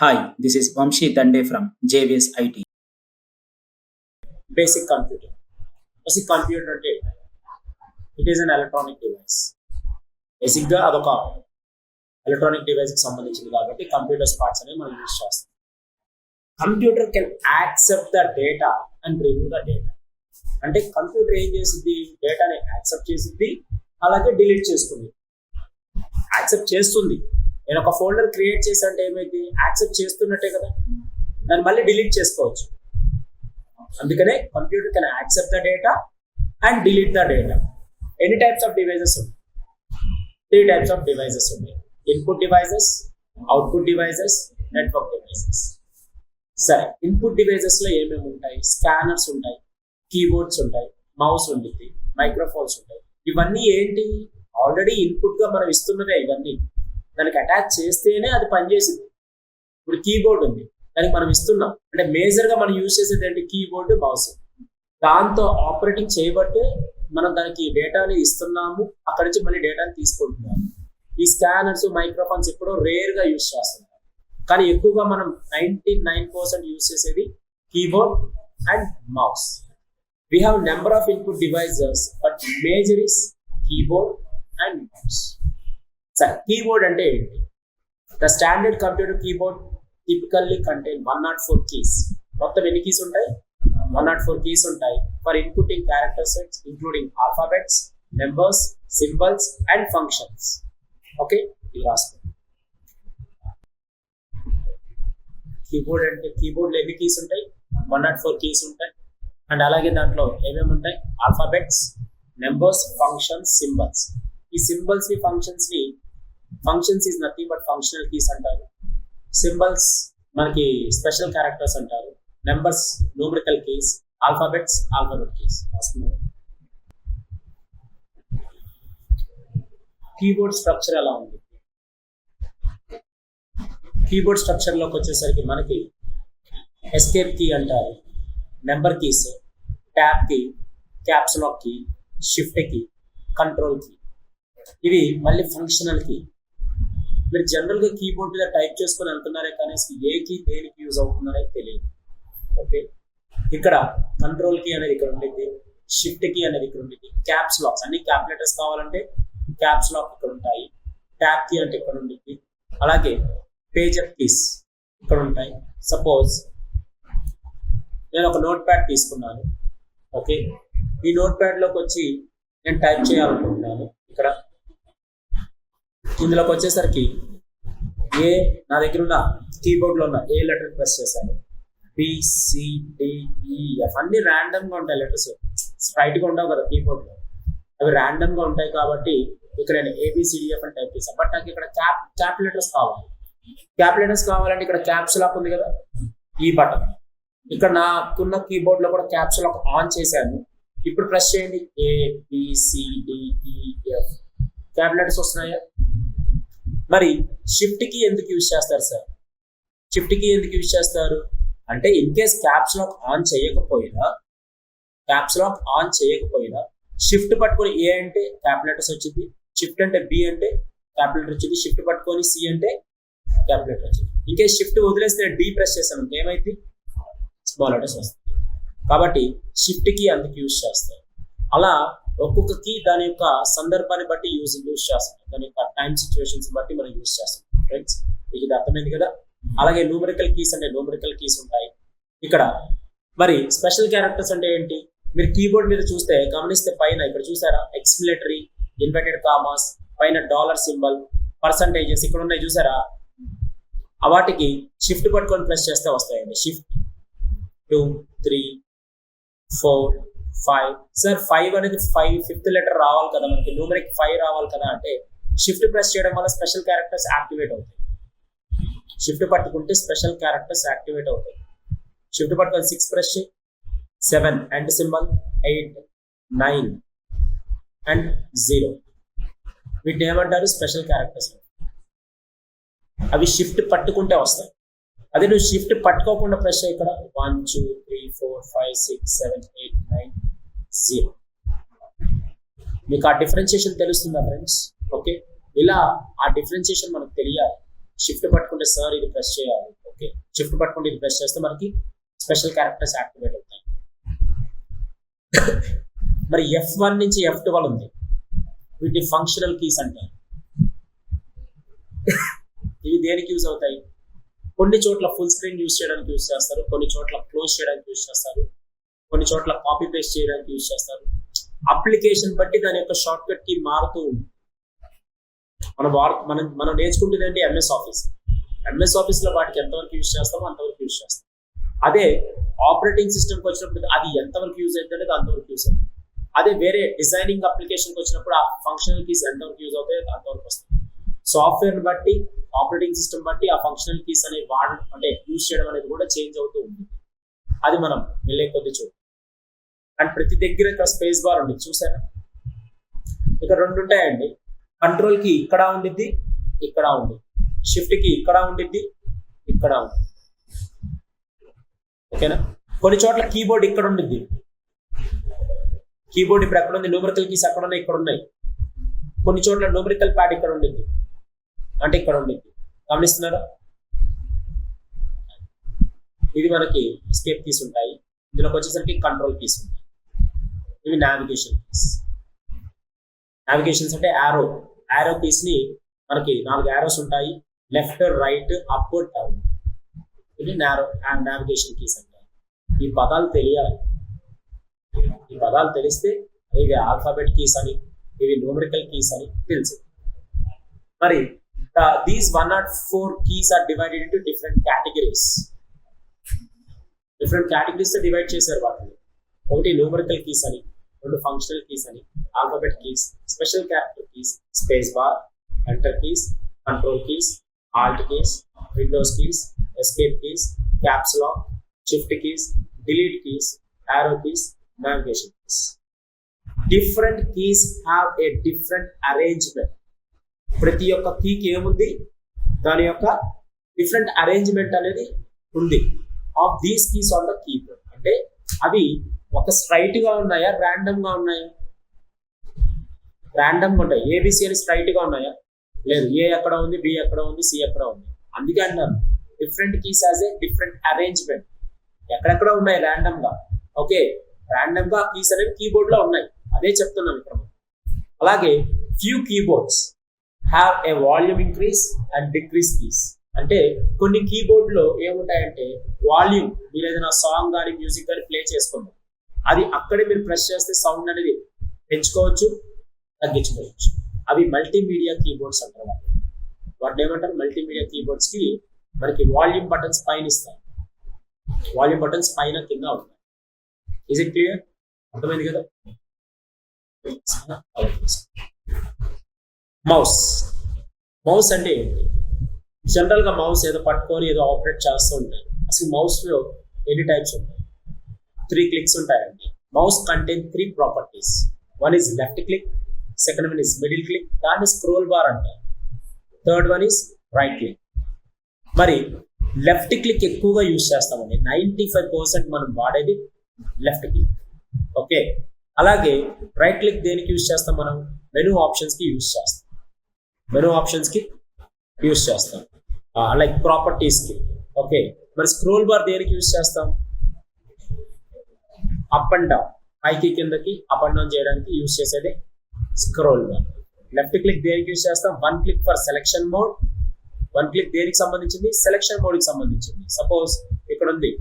Hi, this is Vamshi Dande from JVS IT. Basic computer. Basic computer అంటే it is an electronic device. బేసిక్గా అదొక electronic డివైస్కి సంబంధించింది కాబట్టి computers parts అనేవి మనం యూజ్ చేస్తాం. Computer can accept the data and remove the data. అంటే computer ఏం చేసింది, డేటాని యాక్సెప్ట్ చేసింది, అలాగే డిలీట్ చేసుకుంది. యాక్సెప్ట్ చేస్తుంది. నేను ఒక ఫోల్డర్ క్రియేట్ చేసి అంటే ఏమైంది, యాక్సెప్ట్ చేస్తున్నట్టే కదా, దాన్ని మళ్ళీ డిలీట్ చేసుకోవచ్చు. అందుకనే computer can accept the data and delete the data. ఎన్ని టైప్స్ ఆఫ్ డివైజెస్ ఉన్నాయి? 3 types of devices ఉన్నాయి. Input devices, output devices, network devices. సరే, ఇన్పుట్ డివైజెస్ లో ఏమేమి ఉంటాయి? స్కానర్స్ ఉంటాయి, కీబోర్డ్స్ ఉంటాయి, మౌస్ ఉంటుంది, మైక్రోఫోన్స్ ఉంటాయి. ఇవన్నీ ఏంటి, ఆల్రెడీ ఇన్పుట్ గా మనం ఇస్తున్నదే. ఇవన్నీ దానికి అటాచ్ చేస్తేనే అది పనిచేసింది. ఇప్పుడు కీబోర్డ్ ఉంది, దానికి మనం ఇస్తున్నాం అంటే మేజర్ గా మనం యూజ్ చేసేది ఏంటి, కీబోర్డ్, మౌస్. దాంతో ఆపరేటింగ్ చేయబట్టే మనం దానికి డేటాని ఇస్తున్నాము, అక్కడి నుంచి మళ్ళీ డేటాని తీసుకుంటున్నాము. ఈ స్కానర్స్, మైక్రోఫోన్స్ ఎప్పుడో రేర్ గా యూజ్ చేస్తున్నాం, కానీ ఎక్కువగా మనం 99% యూజ్ చేసేది keyboard and mouse. We have number of input devices, but major is keyboard and mouse. సరే, కీబోర్డ్ అంటే ఏంటి? The standard computer keyboard typically contain 104 keys. మొత్తం ఎన్ని కీస్ ఉంటాయి? 104 keys ఉంటాయి for inputting character sets including alphabets, numbers, symbols and functions. Okay, ఇది రాసుకోండి. Keyboard అంటే కీబోర్డ్లో ఎన్ని కీస్ ఉంటాయి? 104 కీస్ ఉంటాయి. అండ్ అలాగే దాంట్లో ఏమేమి ఉంటాయి? Alphabets, numbers, functions, symbols. ఈ సింబల్స్ ని, functions is nothing but functional keys అంటారు. సింబల్స్ మనకి స్పెషల్ క్యారెక్టర్స్ అంటారు. Numbers numerical keys, alphabets alphabet keys. Keyboard structure ఎలా ఉంది? కీబోర్డ్ స్ట్రక్చర్ లోకి వచ్చేసరికి మనకి ఎస్కేప్ కీ అంటారు, number keys, tab key, caps lock key, shift key, control key. ఇవి మళ్ళీ ఫంక్షనల్ కీ. మీరు జనరల్గా కీబోర్డ్ మీద టైప్ చేసుకొని వెళ్తున్నారే కానీ ఏ కీ దేనికి యూజ్ అవుతున్నారో తెలియదు. ఓకే, ఇక్కడ కంట్రోల్ కీ అనేది ఇక్కడ ఉండేది, షిఫ్ట్ కీ అనేది ఇక్కడ ఉండేది, క్యాప్స్ లాక్స్ అన్ని క్యాప్లెటర్స్ కావాలంటే క్యాప్స్ లాక్ ఇక్కడ ఉంటాయి, ట్యాబ్ కీ అంటే ఇక్కడ ఉండేది, అలాగే పేజ్ అప్ కీస్ ఇక్కడ ఉంటాయి. సపోజ్ నేను ఒక నోట్ ప్యాడ్ తీసుకున్నాను. ఓకే, ఈ నోట్ ప్యాడ్ లోకి వచ్చి నేను టైప్ చేయాలనుకుంటున్నాను. ఇక్కడ ఇందులోకి వచ్చేసరికి నా దగ్గర ఉన్న కీబోర్డ్ లో ఉన్న ఏ లెటర్ ప్రెస్ చేశాను, BCDEF అన్ని ర్యాండమ్ గా ఉంటాయి లెటర్స్, స్ట్రైట్ గా ఉండవు కదా కీబోర్డ్ లో, అవి ర్యాండమ్ గా ఉంటాయి. కాబట్టి ఇక్కడ నేను ABCDF అని టైప్ చేశాను. బట్ నాకు ఇక్కడ క్యాప్ లెటర్స్ కావాలి. క్యాప్ లెటర్స్ కావాలంటే ఇక్కడ క్యాప్స్ లాక్ ఉంది కదా, ఈ బటన్. ఇక్కడ నాకున్న కీబోర్డ్ లో కూడా క్యాప్స్ లాక్ ఆన్ చేశాను. ఇప్పుడు ప్రెస్ చేయండి, ABCDEF. క్యాప్ లెటర్స్ వస్తున్నాయా? మరి షిఫ్ట్ కి ఎందుకు యూజ్ చేస్తారు సార్? షిఫ్ట్ కి ఎందుకు యూజ్ చేస్తారు అంటే in case caps lock on చేయకపోయినా షిఫ్ట్ పట్టుకొని ఏ అంటే క్యాప్ లెటర్స్ వచ్చింది, షిఫ్ట్ అంటే B అంటే క్యాప్ లెటర్ వచ్చింది, షిఫ్ట్ పట్టుకొని C అంటే క్యాప్ లెటర్ వచ్చింది. ఇన్ కేస్ షిఫ్ట్ వదిలేస్తే D ప్రెస్ చేశాను ఏమైంది, స్మాల్ లెటర్స్ వస్తాయి. కాబట్టి షిఫ్ట్ కీ అందుకు యూజ్ చేస్తారు. అలా ఒక్కొక్క కీ దాని యొక్క సందర్భాన్ని బట్టి యూజ్ చేస్తాం, దాని యొక్క టైం సిచ్యువేషన్స్ బట్టి మనం యూజ్ చేస్తాం. ఫ్రెండ్స్, మీకు ఇది అర్థమైంది కదా. అలాగే న్యూమరికల్ కీస్ అంటే న్యూమరికల్ కీస్ ఉంటాయి ఇక్కడ. మరి స్పెషల్ క్యారెక్టర్స్ అంటే ఏంటి? మీరు కీబోర్డ్ మీద చూస్తే గమనిస్తే పైన ఇక్కడ చూసారా, ఎక్స్క్లమేటరీ, ఇన్వర్టెడ్ కామాస్, పైన డాలర్ సింబల్, పర్సంటేజెస్ ఇక్కడ ఉన్నాయి చూసారా. వాటికి షిఫ్ట్ పట్టుకొని ప్రెస్ చేస్తే వస్తాయండి. షిఫ్ట్ 2, 3, 4, 5. సార్ 5 అనేది 5th లెటర్ రావాలి కదా మనకి, న్యూమరిక్ 5 రావాలి కదా అంటే షిఫ్ట్ ప్రెస్ చేయడం వల్ల స్పెషల్ క్యారెక్టర్స్ యాక్టివేట్ అవుతాయి. షిఫ్ట్ పట్టుకుంటే స్పెషల్ క్యారెక్టర్స్ యాక్టివేట్ అవుతాయి. షిఫ్ట్ పట్టుకొని 6 ప్రెస్ చేయి, 7 అండ్ సింబల్, 8, 9 అండ్ 0. వీటిని ఏమంటారు? Special characters. అవి షిఫ్ట్ పట్టుకుంటే వస్తాయి. అదే నువ్వు షిఫ్ట్ పట్టుకోకుండా ప్రెస్ చేయి, ఇక్కడ 1, 2, 3, 4, 5, 6, 7, 8, 9, 0. మీకు ఆ డిఫరెన్షియేషన్ తెలుస్తుందా ఫ్రెండ్స్? ఓకే, ఇలా ఆ డిఫరెన్షియేషన్ మనకు తెలియాలి. షిఫ్ట్ పట్టుకుంటే సార్ ఇది ప్రెస్ చేయాలి. ఓకే, షిఫ్ట్ పట్టుకుంటే ఇది ప్రెస్ చేస్తే మనకి స్పెషల్ క్యారెక్టర్స్ యాక్టివేట్ అవుతాయి. మరి F1 నుంచి F12 ఉంది, వీటిని ఫంక్షనల్ కీస్ అంటారు. ఇవి దేనికి యూజ్ అవుతాయి? కొన్ని చోట్ల ఫుల్ స్క్రీన్ యూజ్ చేయడానికి యూజ్ చేస్తారు, కొన్ని చోట్ల క్లోజ్ చేయడానికి యూజ్ చేస్తారు, కొన్ని చోట్ల కాపీ పేస్ట్ చేయడానికి యూజ్ చేస్తారు. అప్లికేషన్ బట్టి దాని యొక్క షార్ట్ కట్ కీ మారుతూ ఉంది. మనం నేర్చుకుంటుంది ఏంటి? ఎంఎస్ ఆఫీస్ లో వాటికి ఎంతవరకు యూజ్ చేస్తామో అంతవరకు యూజ్ చేస్తాం. అదే ఆపరేటింగ్ సిస్టమ్కి వచ్చినప్పుడు అది ఎంతవరకు యూజ్ అవుతుంది అనేది అంతవరకు యూజ్ అవుతుంది. అదే వేరే డిజైనింగ్ అప్లికేషన్కి వచ్చినప్పుడు ఆ ఫంక్షనల్ కీస్ ఎంతవరకు యూజ్ అవుతాయో అంతవరకు వస్తాయి. సాఫ్ట్వేర్ బట్టి, ఆపరేటింగ్ సిస్టమ్ బట్టి ఆ ఫంక్షనల్ కీస్ అనేవి అంటే యూజ్ చేయడం అనేది కూడా చేంజ్ అవుతూ ఉంటుంది. అది మనం వెళ్ళే కొద్ది చూడు. అండ్ ప్రతి దగ్గర ఇక్కడ స్పేస్ బార్ ఉంది, చూసారా? ఇక్కడ 2 ఉంటాయండి. కంట్రోల్ కి ఇక్కడ ఉండిద్ది, ఇక్కడ ఉంది. షిఫ్ట్ కి ఇక్కడ ఉండిద్ది, ఇక్కడ ఉంది. ఓకేనా? కొన్ని చోట్ల కీబోర్డ్ ఇక్కడ ఉండిద్ది. కీబోర్డ్ ఇప్పుడు ఎక్కడ ఉంది? న్యూమరికల్ కీస్ ఎక్కడ ఉన్నాయి? ఇక్కడ ఉన్నాయి. కొన్ని చోట్ల న్యూమరికల్ ప్యాడ్ ఇక్కడ ఉండిద్ది, అంటే ఇక్కడ ఉండిద్ది. గమనిస్తున్నారా? ఇది మనకి ఎస్కేప్ కీస్ ఉంటాయి. ఇందులోకి వచ్చేసరికి కంట్రోల్ కీస్ ఉంటాయి. ఇవి నావిగేషన్ కీస్. నావిగేషన్స్ అంటే యారో కీస్ ని మనకి 4 యారోస్ ఉంటాయి, లెఫ్ట్, రైట్, అప్, డౌన్. ఇవి నావిగేషన్ కీస్ అంటారు. ఈ పదాలు తెలియాలి. ఈ పదాలు తెలిస్తే ఇవి ఆల్ఫాబెట్ కీస్ అని, ఇవి న్యూమరికల్ కీస్ అని తెలుసు. మరి these 104 keys are divided into different categories. Different categories తో డివైడ్ చేశారు వాటిని. ఒకటి న్యూమరికల్ కీస్ అని, 2 ఫంక్షనల్ కీస్ అని, alphabet keys, special character keys, space bar, enter keys, control keys, alt keys, Windows keys, escape keys, caps lock, shift keys, delete keys, arrow keys, navigation keys. Different keys have a different arrangement. ప్రతి ఒక్క కీకి ఏముంది? దాని యొక్క different arrangement అనేది ఉంది. Of these keys on the keyboard. అంటే అవి ఒక స్ట్రైట్ గా ఉన్నాయా, ర్యాండమ్ గా ఉన్నాయా? ర్యాండమ్ గా ఉంటాయి. ఏబిసి అని స్ట్రైట్ గా ఉన్నాయా? లేదు. ఏ ఎక్కడ ఉంది, బి ఎక్కడ ఉంది, సి ఎక్కడ ఉంది. అందుకే అంటారు different keys as a different arrangement. ఎక్కడెక్కడ ఉన్నాయి ర్యాండమ్ గా. ఓకే, ర్యాండమ్ గా కీస్ అనేవి కీబోర్డ్ లో ఉన్నాయి. అదే చెప్తున్నాం ఇక్కడ. అలాగే few keyboards have a volume increase and decrease keys. అంటే కొన్ని కీబోర్డ్ లో ఏముంటాయంటే వాల్యూమ్, మీరు ఏదైనా సాంగ్ కానీ మ్యూజిక్ కానీ ప్లే చేసుకుంటారు, అది అక్కడే మీరు ప్రెస్ చేస్తే సౌండ్ అనేది పెంచుకోవచ్చు, తగ్గించుకోవచ్చు. అవి మల్టీమీడియా కీబోర్డ్స్ అంటారు. వాటిని ఏమంటారు? మల్టీమీడియా కీబోర్డ్స్ కి మనకి వాల్యూమ్ బటన్స్ పైన ఇస్తాయి, వాల్యూమ్ బటన్స్ పైన కింద ఉంటాయి. Is it clear? అర్థమైంది కదా? మౌస్ అంటే ఏంటి? జనరల్ గా మౌస్ ఏదో పట్టుకొని ఏదో ఆపరేట్ చేస్తూ ఉంటాయి. అసలు మౌస్ లో ఎన్ని టైప్స్ ఉంటాయి? 3 క్లిక్స్ ఉంటాయండి. Mouse contain 3 properties. One is left click, second one is middle click, దాన్ని స్క్రోల్ బార్ అంటారు. Third one is right click. మరి లెఫ్ట్ క్లిక్ ఎక్కువగా యూజ్ చేస్తామండి. 95% మనం వాడేది లెఫ్ట్ క్లిక్. ఓకే, అలాగే రైట్ క్లిక్ దేనికి యూజ్ చేస్తాం? మనం మెనూ ఆప్షన్స్ కి యూజ్ చేస్తాం. లైక్ ప్రాపర్టీస్ కి. ఓకే, మరి స్క్రోల్ బార్ దేనికి యూజ్ చేస్తాం? అప్ అండ్ డౌన్, పైకి కిందకి అప్ అండ్ డౌన్ చేయడానికి యూజ్ చేసేది స్క్రోల్ బార్. లెఫ్ట్ క్లిక్ దేనికి యూజ్ చేస్తాం? 1 click for selection mode. 1 click దేనికి సంబంధించింది? సెలెక్షన్ మోడ్ కి సంబంధించింది. సపోజ్ ఇక్కడ ఉంది,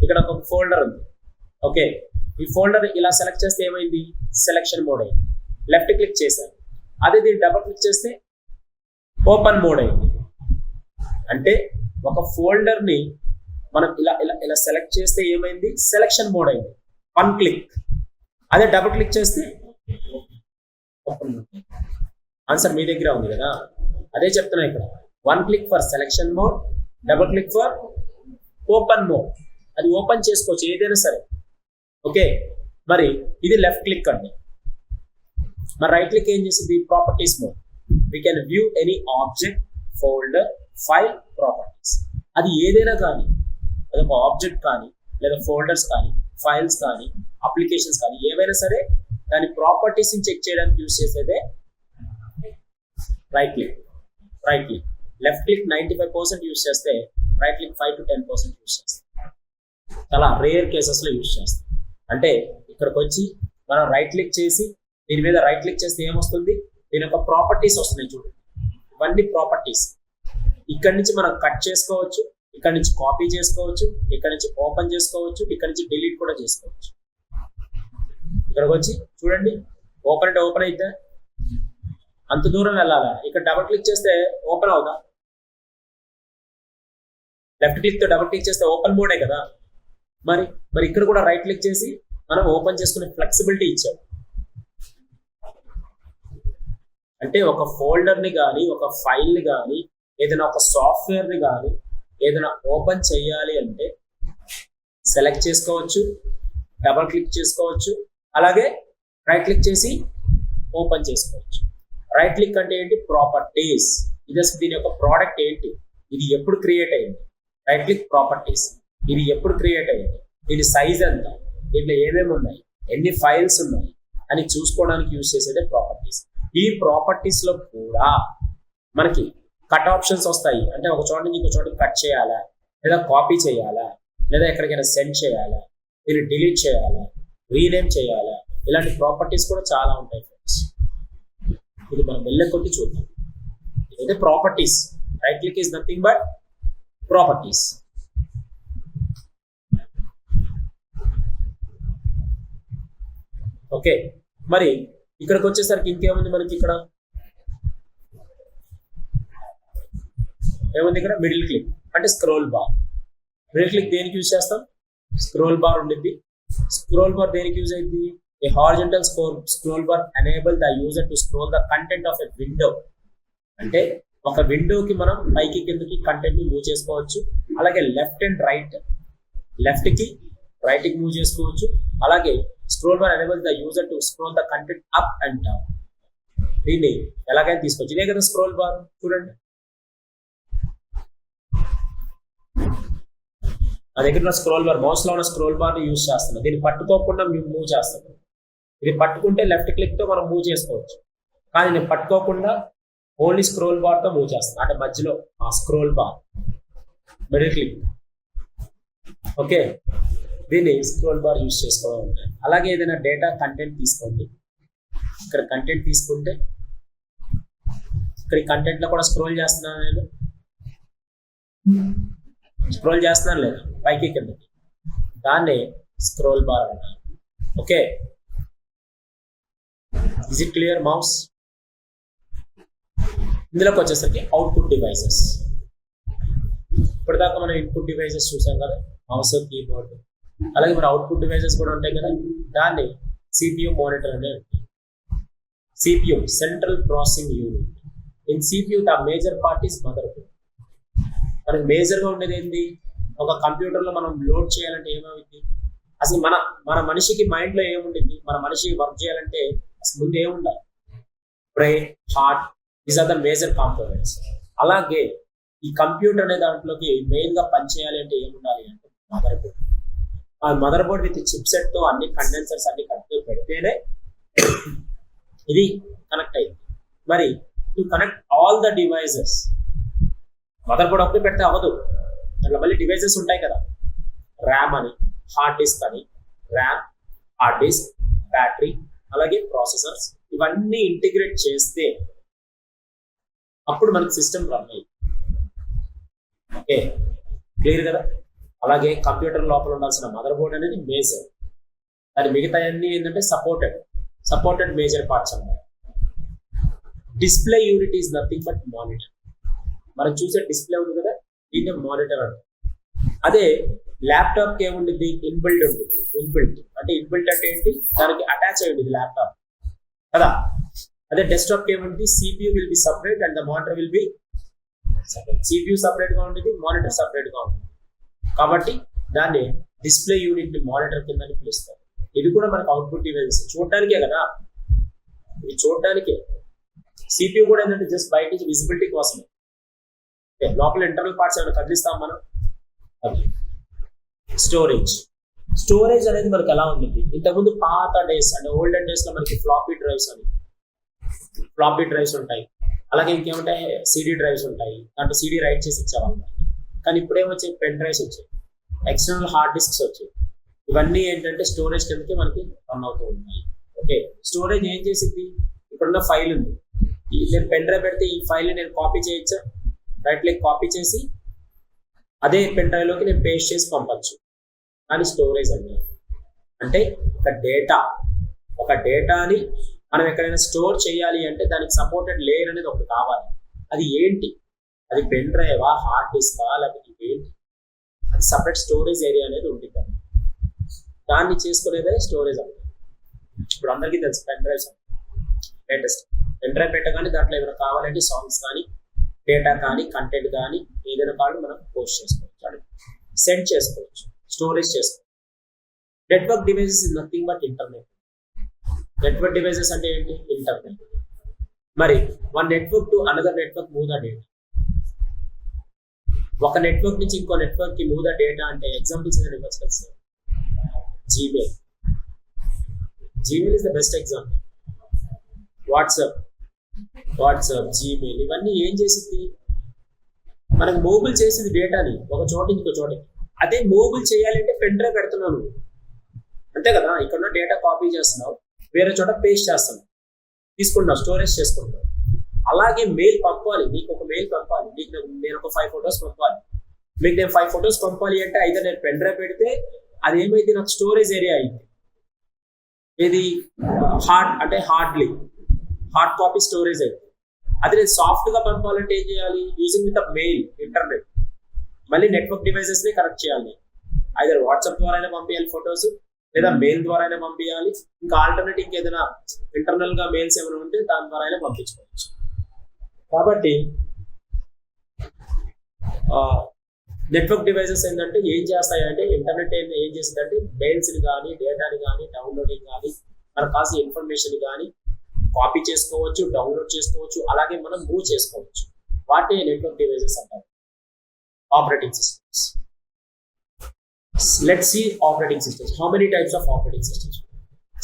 ఇక్కడ ఒక ఫోల్డర్ ఉంది. ఓకే, ఈ ఫోల్డర్ ఇలా సెలెక్ట్ చేస్తే ఏమైంది? సెలెక్షన్ మోడ్ అయింది. లెఫ్ట్ క్లిక్ చేశాను. అదే దీన్ని డబుల్ క్లిక్ చేస్తే ఓపెన్ మోడ్ అయింది. అంటే ఒక ఫోల్డర్ ని మనం ఇలా ఇలా ఇలా సెలెక్ట్ చేస్తే ఏమైంది? సెలెక్షన్ మోడ్ అయింది, 1 క్లిక్. అదే డబుల్ క్లిక్ చేస్తే ఓపెన్ మోడ్. ఆన్సర్ మీ దగ్గర ఉంది కదా, అదే చెప్తున్నా ఇక్కడ. 1 click for selection mode, double click for open mode. అది ఓపెన్ చేసుకోవచ్చు ఏదైనా సరే. ఓకే, మరి ఇది లెఫ్ట్ క్లిక్ అండి. మరి రైట్ క్లిక్ ఏం చేసింది? Properties mode. We can view any object, folder, file, properties. అది ఏదైనా కానీ, అదొక ఆబ్జెక్ట్ కానీ, లేదా ఫోల్డర్స్ కానీ, ఫైల్స్ కానీ, అప్లికేషన్స్ కానీ, ఏవైనా సరే దాని ప్రాపర్టీస్ ని చెక్ చేయడానికి యూజ్ చేసేదే right click. Left click 95% use చేస్తే రైట్ క్లిక్ 5 to 10% యూజ్ చేస్తాం. చాలా రేర్ కేసెస్లో యూజ్ చేస్తాం. అంటే ఇక్కడికి వచ్చి మనం రైట్ క్లిక్ చేసి దీని మీద రైట్ క్లిక్ చేస్తే ఏమొస్తుంది, దీని యొక్క ప్రాపర్టీస్ వస్తున్నాయి చూడండి. ఇవన్నీ ప్రాపర్టీస్. ఇక్కడ నుంచి మనం కట్ చేసుకోవచ్చు, ఇక్కడ నుంచి కాపీ చేసుకోవచ్చు, ఇక్కడ నుంచి ఓపెన్ చేసుకోవచ్చు, ఇక్కడ నుంచి డిలీట్ కూడా చేసుకోవచ్చు. ఇక్కడికి వచ్చి చూడండి, ఓపెన్ అంటే ఓపెన్ అయితే అంత దూరం వెళ్ళాలా? ఇక్కడ డబుల్ క్లిక్ చేస్తే ఓపెన్ అవుదా? లెఫ్ట్ క్లిక్ తో డబుల్ క్లిక్ చేస్తే ఓపెన్ మోడే కదా. మరి ఇక్కడ కూడా రైట్ క్లిక్ చేసి మనం ఓపెన్ చేసుకునే ఫ్లెక్సిబిలిటీ ఇచ్చాం. అంటే ఒక ఫోల్డర్ ని కానీ, ఒక ఫైల్ ని కానీ, ఏదైనా ఒక సాఫ్ట్వేర్ ని కానీ ఏదైనా ఓపెన్ చేయాలి అంటే సెలెక్ట్ చేసుకోవచ్చు, డబుల్ క్లిక్ చేసుకోవచ్చు, అలాగే రైట్ క్లిక్ చేసి ఓపెన్ చేసుకోవచ్చు. రైట్ క్లిక్ అంటే ఏంటి? ప్రాపర్టీస్. ఇది అసలు దీని యొక్క ప్రోడక్ట్ ఏంటి, ఇది ఎప్పుడు క్రియేట్ అయింది? Right click properties. ఇది ఎప్పుడు క్రియేట్ అయింది, దీని సైజ్ ఎంత, దీంట్లో ఏమేమి ఉన్నాయి, ఎన్ని ఫైల్స్ ఉన్నాయి అని చూసుకోవడానికి యూజ్ చేసేదే ప్రాపర్టీస్. ఈ ప్రాపర్టీస్ లో కూడా మనకి కట్ ఆప్షన్స్ వస్తాయి. అంటే ఒక చోట నుంచి ఇంకో చోటకి కట్ చేయాలా, లేదా కాపీ చేయాలా, లేదా ఎక్కడికైనా సెండ్ చేయాలా, దీన్ని డిలీట్ చేయాలా, రీనేమ్ చేయాలా, ఇలాంటి ప్రాపర్టీస్ కూడా చాలా ఉంటాయి ఫ్రెండ్స్. ఇది మనం వెళ్ళే కొద్ది చూద్దాం. ఇదైతే properties. Right click is nothing but properties. Okay, మరి ఇక్కడికి వచ్చేసరికి ఇంకేముంది మనకి? ఇక్కడ ఏముంది? ఇక్కడ మిడిల్ క్లిక్ అంటే స్క్రోల్ బార్. మిడిల్ క్లిక్ దేనికి యూజ్ చేస్తాం? స్క్రోల్ బార్ ఉండిద్ది. స్క్రోల్ బార్ దేనికి యూజ్ అయింది? A horizontal scroll bar enable the user to scroll the content of a window. అంటే ఒక విండోకి మనం పైకి కిందకి కంటెంట్ ని మూవ్ చేసుకోవచ్చు. అలాగే లెఫ్ట్ అండ్ రైట్, లెఫ్ట్ కి రైట్ కి మూవ్ చేసుకోవచ్చు. అలాగే scroll bar enable the user to scroll the content up and down. దీన్ని ఎలాగైనా తీసుకోవచ్చు. ఇదే కదా స్క్రోల్ బార్. చూడండి, నా దగ్గర ఉన్న స్క్రోల్ బార్, మౌస్ లో ఉన్న స్క్రోల్ బార్ ని యూజ్ చేస్తున్నాను. దీన్ని పట్టుకోకుండా మూవ్ చేస్తాను. ఇది పట్టుకుంటే లెఫ్ట్ క్లిక్ తో మనం మూవ్ చేసుకోవచ్చు, కానీ నేను పట్టుకోకుండా ఓన్లీ స్క్రోల్ బార్ తో మూవ్ చేస్తాను. అంటే మధ్యలో ఆ scroll bar, middle click. Okay, దీన్ని స్క్రోల్ బార్ యూజ్ చేసుకోవడం ఉంటాయి. అలాగే ఏదైనా డేటా కంటెంట్ తీసుకోండి. ఇక్కడ కంటెంట్ తీసుకుంటే ఇక్కడ కంటెంట్ లో కూడా స్క్రోల్ చేస్తున్నాను. నేను స్క్రోల్ చేస్తున్నాను లేదా పైకి కిందకి, దాన్ని స్క్రోల్ బార్ అంటారు. Okay, is it clear mouse? ఇందులోకి వచ్చేసరికి అవుట్పుట్ డివైసెస్. ఇప్పటిదాకా మనం ఇన్పుట్ డివైసెస్ చూసాం కదా, మౌస్, కీబోర్డ్. అలాగే మన అవుట్పుట్ డివైసెస్ కూడా ఉంటాయి కదా, దాన్ని సిపియు మానిటర్ అనే ఉంటుంది. CPU central processing unit. In CPU the major part is mother board. మనకి మేజర్ గా ఉండేది ఏంటి? ఒక కంప్యూటర్ లో మనం లోడ్ చేయాలంటే ఏమవుతుంది? అసలు మన మనిషికి మైండ్ లో ఏముంటుంది? మన మనిషి వర్క్ చేయాలంటే అసలు ముందు ఏముండాలి? Brain, heart, these are the major components. అలాగే ఈ కంప్యూటర్ అనే దాంట్లోకి మెయిన్ గా పనిచేయాలి అంటే ఏముండాలి అంటే మదర్ బోర్డ్. ఆ mother board with chip set తో అన్ని కండెన్సర్స్ అన్ని కనెక్ట్ పెడితేనే ఇది కనెక్ట్ అయింది. మరి to connect all the devices, mother board ఒకటి పెడితే అవ్వదు. దాంట్లో మళ్ళీ డివైజెస్ ఉంటాయి కదా, ర్యామ్ అని, హార్డ్ డిస్క్ అని, ర్యామ్, హార్డ్ డిస్క్, బ్యాటరీ, అలాగే ప్రాసెసర్స్, ఇవన్నీ ఇంటిగ్రేట్ చేస్తే అప్పుడు మనకి సిస్టమ్ రన్ అయ్యింది. ఓకే, క్లియర్ కదా? అలాగే కంప్యూటర్ లోపల ఉండాల్సిన మదర్ బోర్డ్ అనేది మేజర్. దాని మిగతా అన్ని ఏంటంటే సపోర్టెడ్ మేజర్ పార్ట్స్ అన్నమాట. Display unit is nothing but monitor. మనం చూసే డిస్ప్లే ఉంది కదా, దీన్ని మానిటర్ అంటారు. అదే ల్యాప్టాప్ కి ఏముంటుంది? ఇన్బిల్ట్ ఉంటుంది. ఇన్బిల్ట్ అంటే ఏంటి? దానికి అటాచ్ అయ్యి ఉంటుంది ల్యాప్టాప్ కదా. అదే డెస్క్టాప్ కి ఏముంటుంది? CPU will be separate and the monitor will be separate. CPU separate గా ఉంటుంది, మానిటర్ సపరేట్ గా ఉంటుంది. కాబట్టి దాన్ని డిస్ప్లే యూనిట్ మానిటర్ కింద పిలుస్తారు. ఇది కూడా మనకు అవుట్పుట్ డివైజెస్ చూడడానికే కదా, ఇది చూడడానికే. సిపియూ కూడా ఏంటంటే జస్ట్ బయట నుంచి విజిబిలిటీ కోసమే. లోపల ఇంటర్నల్ పార్ట్స్ ఏమైనా కదిలిస్తాం మనం. అది స్టోరేజ్ అనేది మనకి ఎలా ఉంటుంది? ఇంతకుముందు పాత డేస్ అంటే ఓల్డెన్ డేస్ లో మనకి ఫ్లాపీ డ్రైవ్స్ ఉంటాయి. అలాగే ఇంకేముంటాయి? సిడి డ్రైవ్స్ ఉంటాయి. దాంట్లో సిడి రైట్ చేసి ఇచ్చేవాళ్ళం. కానీ ఇప్పుడు ఏమొచ్చాయి, పెన్ డ్రైవ్స్ వచ్చాయి, ఎక్స్టర్నల్ హార్డ్ డిస్క్స్ వచ్చాయి. ఇవన్నీ ఏంటంటే స్టోరేజ్ కిందకి మనకి రన్ అవుతూ ఉన్నాయి. ఓకే, స్టోరేజ్ ఏం చేసింది, ఇక్కడున్న ఫైల్ ఉంది, నేను పెన్ డ్రైవ్ పెడితే ఈ ఫైల్ని నేను కాపీ చేయొచ్చా, రైట్ క్లిక్ కాపీ చేసి అదే పెన్ డ్రైవ్లోకి నేను పేస్ట్ చేసి పంపచ్చు. కానీ స్టోరేజ్ అంటే ఒక డేటాని మనం ఎక్కడైనా స్టోర్ చేయాలి అంటే దానికి సపోర్టెడ్ లేయర్ అనేది ఒకటి కావాలి. అది ఏంటి, అది పెన్ డ్రైవా, హార్డ్ డిస్కా, లేకపోతే ఏంటి, అది సపరేట్ స్టోరేజ్ ఏరియా అనేది ఉంటుంది. దాన్ని చేసుకునేదే స్టోరేజ్ అంటే. ఇప్పుడు అందరికీ తెలుసు pen drives latest pen drive పెట్టగానే దాంట్లో ఏమైనా కావాలంటే సాంగ్స్ కానీ, డేటా కానీ, కంటెంట్ కానీ ఏదైనా కావాలి మనం పోస్ట్ చేసుకోవచ్చు, సెండ్ చేసుకోవచ్చు, స్టోరేజ్ చేసుకోవచ్చు. Network devices is nothing but internet. Network devices అంటే ఏంటి, ఇంటర్నెట్. మరి one network to another network move the data. ఒక నెట్వర్క్ నుంచి ఇంకో నెట్వర్క్ కి మూవ్ ద డేటా అంటే ఎగ్జాంపుల్స్ ఏదైనా ఇవ్వచ్చు కదా sir. Gmail is the best example. WhatsApp, Gmail ఇవన్నీ ఏం చేసింది, మనకు మూవబుల్ చేసింది డేటాని ఒక చోట ఇంకో చోటకి. అదే మూవబుల్ చేయాలంటే పెన్ డ్రైవ్ పెడుతున్నాను అంతే కదా, ఇక్కడ డేటా కాపీ చేస్తున్నావు, వేరే చోట పేస్ట్ చేస్తున్నావు, తీసుకుంటున్నావు, స్టోరేజ్ చేసుకుంటున్నావు. అలాగే మెయిల్ పంపాలి, నీకు ఒక మెయిల్ పంపాలి, నీకు నేను ఒక 5 ఫొటోస్ పంపాలి, మీకు నేను 5 ఫొటోస్ పంపాలి అంటే అయితే నేను పెన్ డ్రైవ్ పెడితే అది ఏమైంది, నాకు స్టోరేజ్ ఏరియా అయింది. ఇది హార్డ్ కాపీ స్టోరేజ్ అయింది. అది నేను సాఫ్ట్ గా పంపాలంటే ఏం చేయాలి, యూజింగ్ విత్ మెయిల్, ఇంటర్నెట్, మళ్ళీ నెట్వర్క్ డివైసెస్ ని కనెక్ట్ చేయాలి. అయితే వాట్సాప్ ద్వారా అయినా పంపించాలి ఫొటోస్, లేదా మెయిల్ ద్వారా అయినా పంపించాలి, ఇంకా ఆల్టర్నేటివ్ ఇంకేదైనా ఇంటర్నల్ గా మెయిల్స్ ఏమైనా ఉంటే దాని ద్వారా అయినా పంపించుకోవచ్చు. కాబట్టి నెట్వర్క్ డివైసెస్ ఏంటంటే ఏం చేస్తాయంటే, ఇంటర్నెట్ ఏం చేస్తుందంటే మెయిల్స్ ని కానీ, డేటాని కానీ, డౌన్లోడింగ్ కానీ, మనకు కావాల్సిన ఇన్ఫర్మేషన్ కానీ కాపీ చేసుకోవచ్చు, డౌన్లోడ్ చేసుకోవచ్చు, అలాగే మనం మూవ్ చేసుకోవచ్చు. వాటి నెట్వర్క్ డివైసెస్ అంటారు. Operating systems. Let's see operating systems. How many types of operating systems?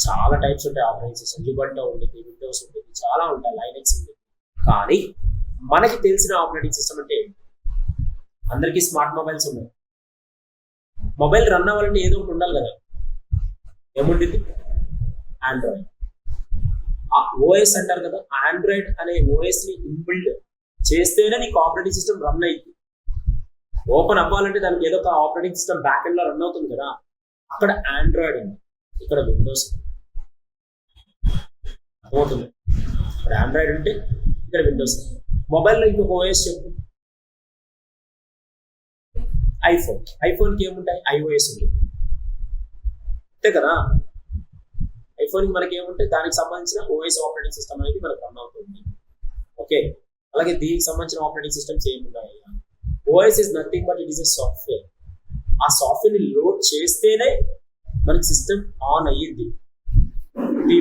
చాలా టైప్స్ ఉంటాయి ఆపరేటింగ్ సిస్టమ్. యుబంటో ఉంటుంది, విండోస్ ఉంటుంది, చాలా ఉంటాయి, లైనక్స్ ఉంటుంది. కానీ మనకి తెలిసిన ఆపరేటింగ్ సిస్టమ్ అంటే అందరికీ స్మార్ట్ మొబైల్స్ ఉన్నాయి. మొబైల్ రన్ అవ్వాలంటే ఏదో ఒకటి ఉండాలి కదా, ఏముంటుంది, ఆండ్రాయిడ్. ఓఎస్ అంటారు కదా, ఆండ్రాయిడ్ అనే ఓఎస్ ని ఇన్బిల్డ్ చేస్తేనే నీకు ఆపరేటింగ్ సిస్టమ్ రన్ అయింది. ఓపెన్ అవ్వాలంటే దానికి ఏదో ఒక ఆపరేటింగ్ సిస్టమ్ బ్యాక్ ఎండ్ లో రన్ అవుతుంది కదా, అక్కడ ఆండ్రాయిడ్ ఉంది, ఇక్కడ విండోస్ అవుతుంది. ఇక్కడ ఆండ్రాయిడ్ ఉంటే ఇక్కడ విండోస్. మొబైల్లో ఇంకొక ఓఎస్ చెప్పు, ఐఫోన్కి ఏముంటాయి, ఐఓఎస్ ఉంటుంది అంతే కదా. ఐఫోన్కి మనకి ఏముంటాయి, దానికి సంబంధించిన ఓఎస్ ఆపరేటింగ్ సిస్టమ్ అనేది మనకు రన్ అవుతుంది. ఓకే, అలాగే దీనికి సంబంధించిన ఆపరేటింగ్ సిస్టమ్స్ ఏమున్నాయి, OS is nothing but it is a software. ఆ సాఫ్ట్వేర్ ని లోడ్ చేస్తేనే మనకి సిస్టమ్ ఆన్ అయ్యింది. The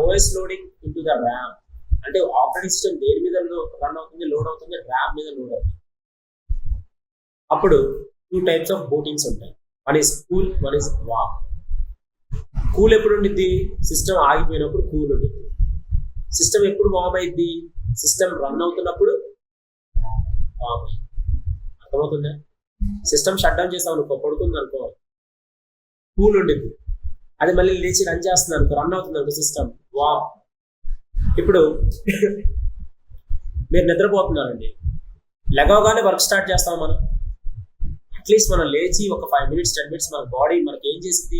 OS loading into the RAM అంటే ఆపరేటింగ్ సిస్టమ్ దేని మీద రన్ అవుతుంది, లోడ్ అవుతుంది, ర్యామ్ మీద లోడ్ అవుతుంది. అప్పుడు 2 టైప్స్ ఆఫ్ బూటింగ్స్ ఉంటాయి. One is cool, one is warm. Cool ఎప్పుడు ఉండిద్ది, సిస్టమ్ ఆగిపోయినప్పుడు కూల్ ఉండిద్ది. సిస్టమ్ ఎప్పుడు వామ్ అయింది, సిస్టమ్ రన్ అవుతున్నప్పుడు వామ్ అయింది. అర్థమవుతుందా? సిస్టమ్ షట్ డౌన్ చేస్తాం అనుకో, పడుకుంది అనుకో, కూల్ ఉండిద్ది. అది మళ్ళీ లేచి రన్ చేస్తుంది అనుకో, రన్ అవుతుంది అనుకో, సిస్టమ్ వామ్. ఇప్పుడు మీరు నిద్రపోతున్నారండి, లెగవగానే వర్క్ స్టార్ట్ చేస్తాం మనం. అట్లీస్ట్ మనం లేచి ఒక 5 minutes 10 minutes మన బాడీ మనకి ఏం చేసింది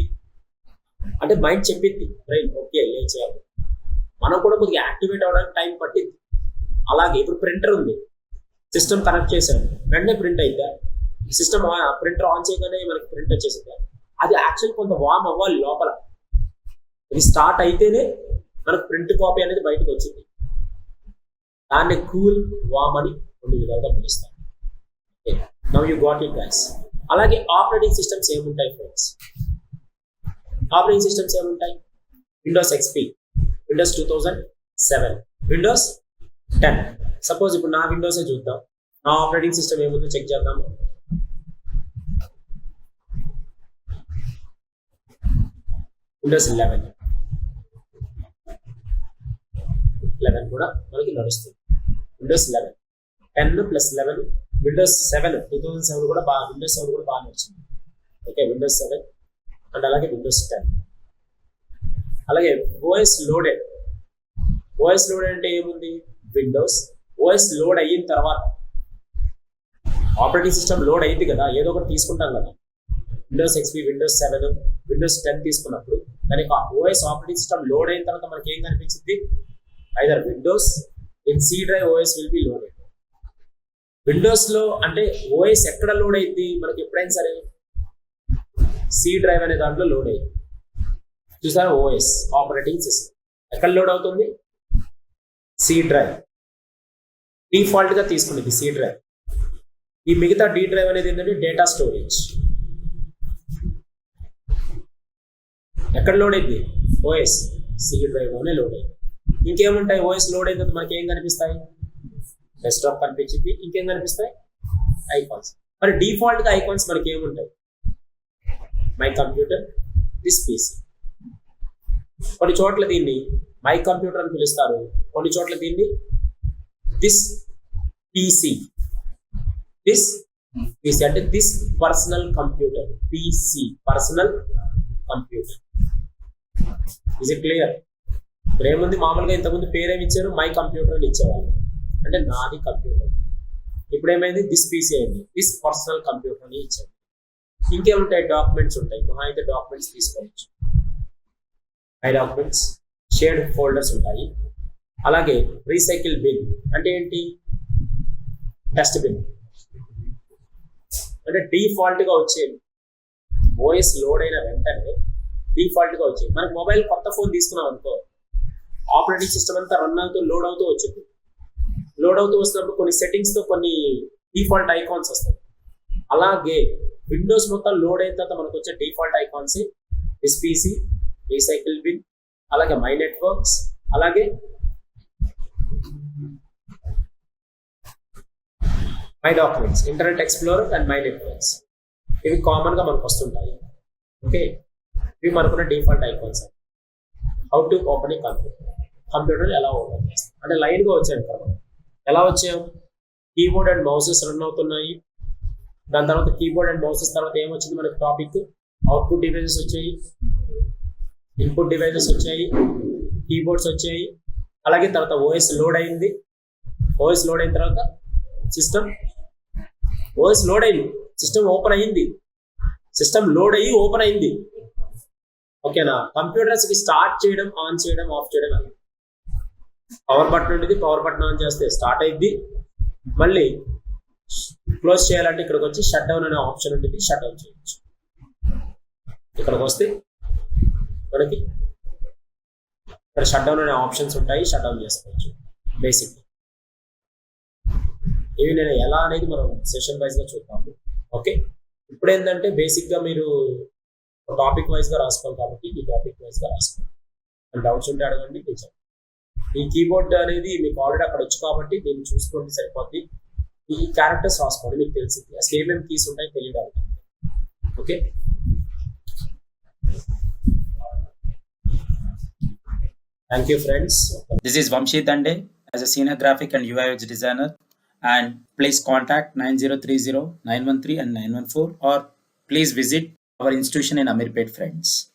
అంటే మైండ్ చెప్పింది, బ్రెయిన్ ఓకే లేచేయాలి. మనం కూడా కొద్దిగా యాక్టివేట్ అవ్వడానికి టైం పట్టింది. అలాగే ఇప్పుడు ప్రింటర్ ఉంది, సిస్టమ్ కనెక్ట్ చేశాను, వెంటనే ప్రింట్ అయితే సిస్టమ్ ప్రింటర్ ఆన్ చేయగానే మనకి ప్రింట్ వచ్చేసింది. అది యాక్చువల్ కొంత వామ్ అవ్వాలి లోపల, ఇది స్టార్ట్ అయితేనే మనకు ప్రింట్ కాపీ అనేది బయటకు వచ్చింది. దాన్ని కూల్, వామ్ అని 2 విధాలుగా పిలుస్తాం. Now you got it guys. అలాగే ఆపరేటింగ్ సిస్టమ్స్ ఏముంటాయి ఫ్రెండ్స్? ఆపరేటింగ్ సిస్టమ్స్ ఏముంటాయి? Windows XP, Windows 2007, Windows 10. Suppose ఇప్పుడు నా విండోసే చూద్దాం, నా ఆపరేటింగ్ సిస్టమ్ ఏముందో చెక్ చేద్దాం. విండోస్ 11 కూడా మనకి నడుస్తుంది. విండోస్ 11, 10 + 11 విండోస్ 7 2007 కూడా బాగా విండోస్ 7 కూడా బాగా వచ్చింది. ఓకే, విండోస్ 7 అండ్ అలాగే విండోస్ 10. అలాగే ఓఎస్ లోడెడ్. ఓఎస్ లోడెడ్ అంటే ఏముంది? విండోస్ ఓఎస్ లోడ్ అయిన తర్వాత ఆపరేటింగ్ సిస్టమ్ లోడ్ అయింది కదా, ఏదో ఒకటి తీసుకుంటాం కదా. విండోస్ ఎక్స్పీ, విండోస్ 7, విండోస్ 10 తీసుకున్నప్పుడు దానికి ఓఎస్ ఆపరేటింగ్ సిస్టమ్ లోడ్ అయిన తర్వాత మనకి ఏం కనిపించింది? Either Windows in C drive OS will be loaded. Windows లో అంటే ఓఎస్ ఎక్కడ లోడ్ అయింది మనకి ఎప్పుడైనా సరే? సి డ్రైవ్ అనే దాంట్లో లోడ్ అయింది. చూసారా, ఓఎస్ ఆపరేటింగ్ సిస్టమ్ ఎక్కడ లోడ్ అవుతుంది? C drive. డిఫాల్ట్ గా తీసుకునేది సి డ్రైవ్. ఈ మిగతా డి డ్రైవ్ అనేది ఏంటంటే డేటా స్టోరేజ్. ఎక్కడ లోడ్ అయింది? ఓఎస్ సి డ్రైవ్ లోనే లోడ్ అయింది. ఇంకేముంటాయి? ఓఎస్ లోడ్ అయిన తర్వాత మనకి ఏం కనిపిస్తాయి? డెస్క్టాప్ కనిపించింది. ఇంకేం కనిపిస్తాయి? ఐకాన్స్. మరి డిఫాల్ట్ గా ఐకాన్స్ మనకి ఏముంటాయి? My computer, this PC. కొన్ని చోట్ల దీన్ని మై కంప్యూటర్ అని పిలుస్తారు, కొన్ని చోట్ల దీన్ని దిస్ పీసీ. దిస్ పీసీ అంటే this personal computer. PC personal computer. Is it clear? ఇప్పుడు ఏముంది, మామూలుగా ఇంతకుముందు పేరేమి ఇచ్చారు? మై కంప్యూటర్ అని ఇచ్చేవాళ్ళు, అంటే నాది కంప్యూటర్. ఇప్పుడు ఏమైంది? దిస్ పీసీ అయింది, దిస్ పర్సనల్ కంప్యూటర్ అని ఇచ్చారు. ఇంకేముంటాయి? డాక్యుమెంట్స్ ఉంటాయి. మహా అయితే డాక్యుమెంట్స్ తీసుకోవచ్చు. మై డాక్యుమెంట్స్, షేర్డ్ ఫోల్డర్స్ ఉంటాయి. అలాగే రీసైకిల్ బిన్ అంటే ఏంటి? Dust bin. అంటే డిఫాల్ట్ గా వచ్చేది ఓఎస్ లోడ్ అయిన వెంటనే డిఫాల్ట్ గా వచ్చేది. మనకి మొబైల్ కొత్త ఫోన్ తీసుకున్నాం అనుకో, ఆపరేటింగ్ సిస్టమ్ అంతా రన్ అవుతూ లోడ్ అవుతూ వచ్చింది. లోడ్ అవుతూ వస్తున్నప్పుడు కొన్ని సెట్టింగ్స్ తో కొన్ని డిఫాల్ట్ ఐకాన్స్ వస్తాయి. అలాగే విండోస్ మొత్తం లోడ్ అయిన తర్వాత మనకు వచ్చే default icons this PC, recycle bin, అలాగే మై నెట్వర్క్స్, అలాగే my documents, Internet Explorer and my networks. ఇవి కామన్ గా మనకు వస్తుంటాయి. ఓకే, ఇవి మనకున్న default icons. How to open a computer. Computer ఎలా ఓపెన్ చేస్తాం అంటే లైన్ గా వచ్చాయి కదా. ఎలా వచ్చాం? కీబోర్డ్ అండ్ మౌసెస్ రన్ అవుతున్నాయి. దాని తర్వాత కీబోర్డ్ అండ్ మౌసెస్ తర్వాత ఏమొచ్చింది మనకి టాపిక్? అవుట్పుట్ డివైజెస్ వచ్చాయి, ఇన్పుట్ డివైజెస్ వచ్చాయి, కీబోర్డ్స్ వచ్చాయి. అలాగే తర్వాత ఓఎస్ లోడ్ అయింది. ఓఎస్ లోడ్ అయిన తర్వాత సిస్టమ్, ఓఎస్ లోడ్ అయింది, సిస్టమ్ ఓపెన్ అయింది, సిస్టమ్ లోడ్ అయ్యి ఓపెన్ అయింది. ఓకేనా? కంప్యూటర్స్ కి స్టార్ట్ చేయడం, ఆన్ చేయడం, ఆఫ్ చేయడం అలా. పవర్ బటన్ ఉంటుంది, పవర్ బటన్ ఆన్ చేస్తే స్టార్ట్ అయింది. మళ్ళీ క్లోజ్ చేయాలంటే ఇక్కడికి వచ్చి షట్ డౌన్ అనే ఆప్షన్ ఉంటుంది, షట్ డౌన్ చేయొచ్చు. ఇక్కడికి వస్తే మనకి ఇక్కడ షట్ డౌన్ అనే ఆప్షన్స్ ఉంటాయి, షట్ డౌన్ చేసుకోవచ్చు. బేసిక్ ఇవి నేను ఎలా అనేది మనం సెషన్ వైజ్ గా చూద్దాము. ఓకే, ఇప్పుడు ఏంటంటే బేసిక్ గా మీరు టాపిక్ వైజ్ గా రాసుకోవాలి కాబట్టి ఈ టాపిక్ వైజ్ గా రాసుకోవాలి. డౌట్స్ ఉంటే అడగండి, నేను ఈ కీబోర్డ్ అనేది మీకు ఆల్రెడీ అక్కడ వచ్చు కాబట్టి దీన్ని చూసుకోండి సరిపోద్ది. ఈ క్యారెక్టర్స్ రాసుకోండి, మీకు తెలిసింది అసలు ఏమేమి కీస్ ఉంటాయి తెలియడానికి. Okay, thank you friends. This is Vamshi Dande as a senior graphic and UI UX designer, and please contact 9030 913 and 914, or please visit our institution in Amirpet, friends.